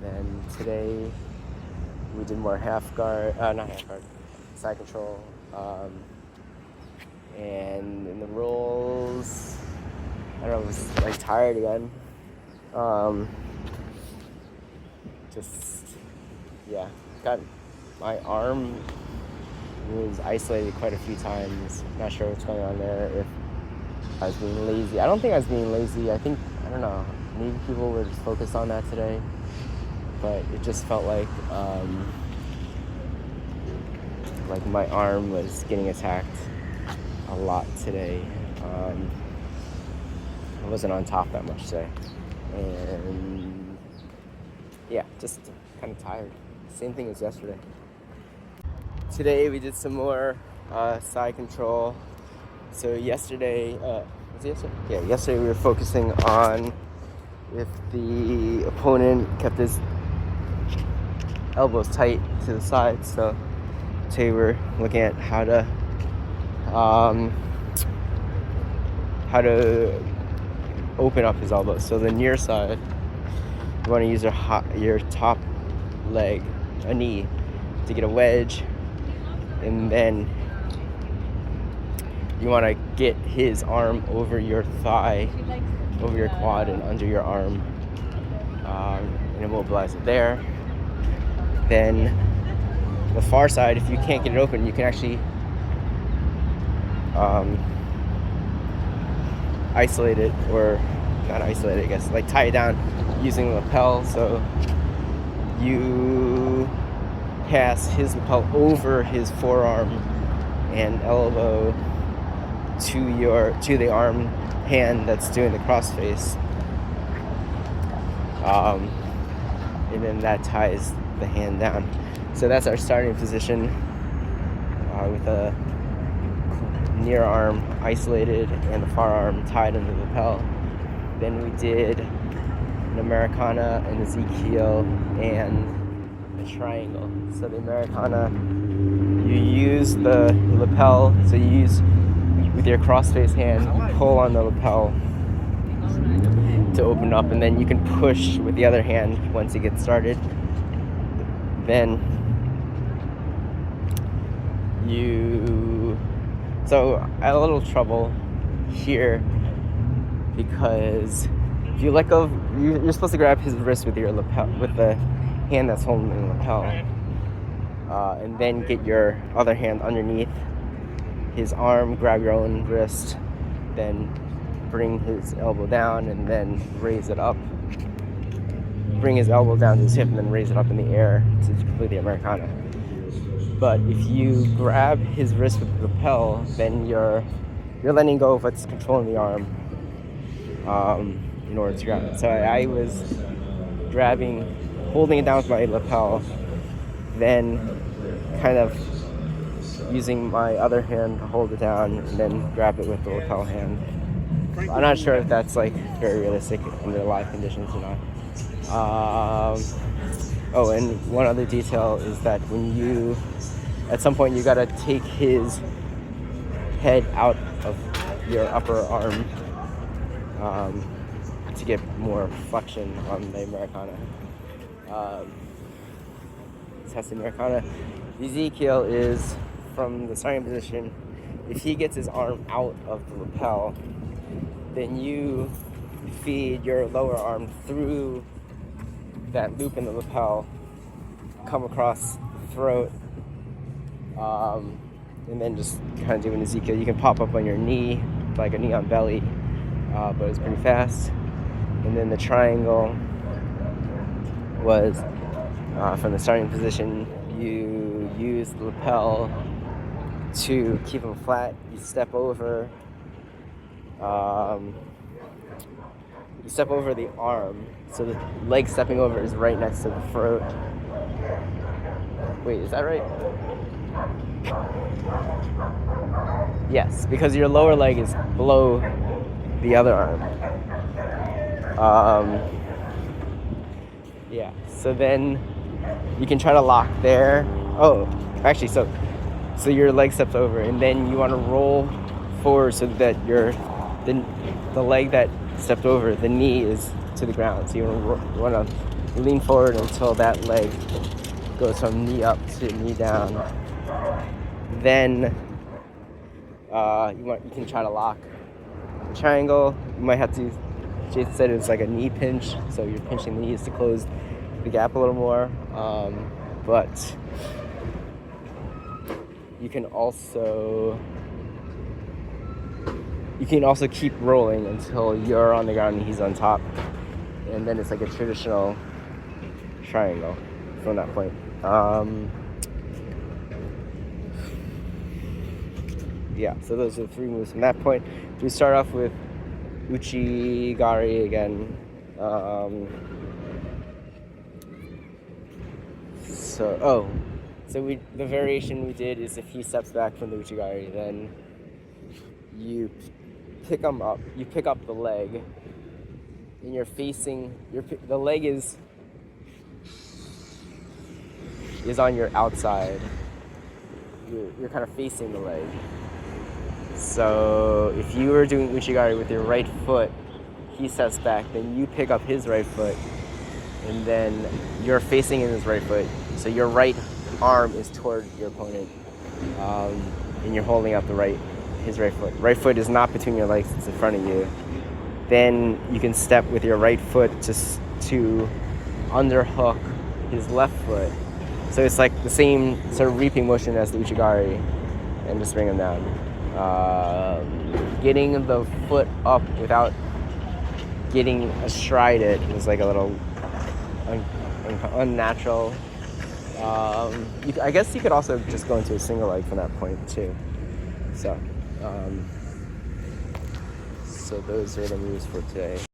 Then today we did more side control. And in the rolls, I don't know, I was like tired again. Got my arm was isolated quite a few times. Not sure what's going on there. If I was being lazy. I don't think I was being lazy. I don't know. Maybe people were just focused on that today. But it just felt like my arm was getting attacked a lot today. I wasn't on top that much today. And yeah, just kind of tired. Same thing as yesterday. Today we did some more side control. So yesterday, was it yesterday? Yeah, yesterday we were focusing on if the opponent kept his elbows tight to the side. So today we're looking at how to open up his elbows. So the near side, you want to use your top leg, a knee, to get a wedge, and then you want to get his arm over your thigh, over your quad, and under your arm, and immobilize it there. Then the far side, if you can't get it open, you can actually isolate it, or not isolate it, I guess, like tie it down using the lapel. So you pass his lapel over his forearm and elbow to the arm hand that's doing the crossface, and then that ties the hand down. So that's our starting position, with the near arm isolated and the far arm tied under the lapel. Then we did an Americana, an Ezekiel, and a triangle. So the Americana, you use the lapel, so you use with your crossface hand, you pull on the lapel to open up, and then you can push with the other hand once it gets started. Then so I had a little trouble here because if you let go, you're supposed to grab his wrist with your lapel, with the hand that's holding the lapel, and then get your other hand underneath his arm, grab your own wrist, then bring his elbow down and then raise it up. Bring his elbow down to his hip and then raise it up in the air to complete the Americana. But if you grab his wrist with the lapel, then you're letting go of what's controlling the arm, in order to grab it. So I was holding it down with my lapel, then kind of using my other hand to hold it down and then grab it with the lapel hand. I'm not sure if that's like very realistic under live conditions or not. And one other detail is that at some point you gotta take his head out of your upper arm, to get more flexion on the Americana. That's the Americana. Ezekiel is from the starting position. If he gets his arm out of the lapel, then you feed your lower arm through that loop in the lapel, come across the throat, and then just kind of do an Ezekiel. You can pop up on your knee, like a knee on belly, but it's pretty fast. And then the triangle was, from the starting position, you use the lapel to keep him flat. You step over the arm, so the leg stepping over is right next to the throat. Wait, is that right? Yes, because your lower leg is below the other arm. Yeah, so then you can try to lock there. Oh, actually, so your leg steps over, and then you want to roll forward so that the leg that stepped over, the knee is to the ground. So you want to lean forward until that leg goes from knee up to knee down. Then you can try to lock the triangle. You might have to, Jason said it's like a knee pinch, so you're pinching the knees to close the gap a little more. But you can also keep rolling until you're on the ground and he's on top, and then it's like a traditional triangle from that point. Yeah, so those are the 3 moves from that point. We start off with Uchi-gari again. So the variation we did is if he steps back from the Uchi-gari, then you pick him up. You pick up the leg, and you're facing the leg is on your outside. You're kind of facing the leg. So if you were doing Uchi-gari with your right foot, he steps back, then you pick up his right foot, and then you're facing in his right foot. So your right arm is toward your opponent, and you're holding up his right foot. Right foot is not between your legs, it's in front of you. Then you can step with your right foot to underhook his left foot. So it's like the same sort of reaping motion as the Uchi-gari, and just bring him down. Getting the foot up without getting astride it was like a little unnatural. I guess you could also just go into a single leg from that point too. So those are the moves for today.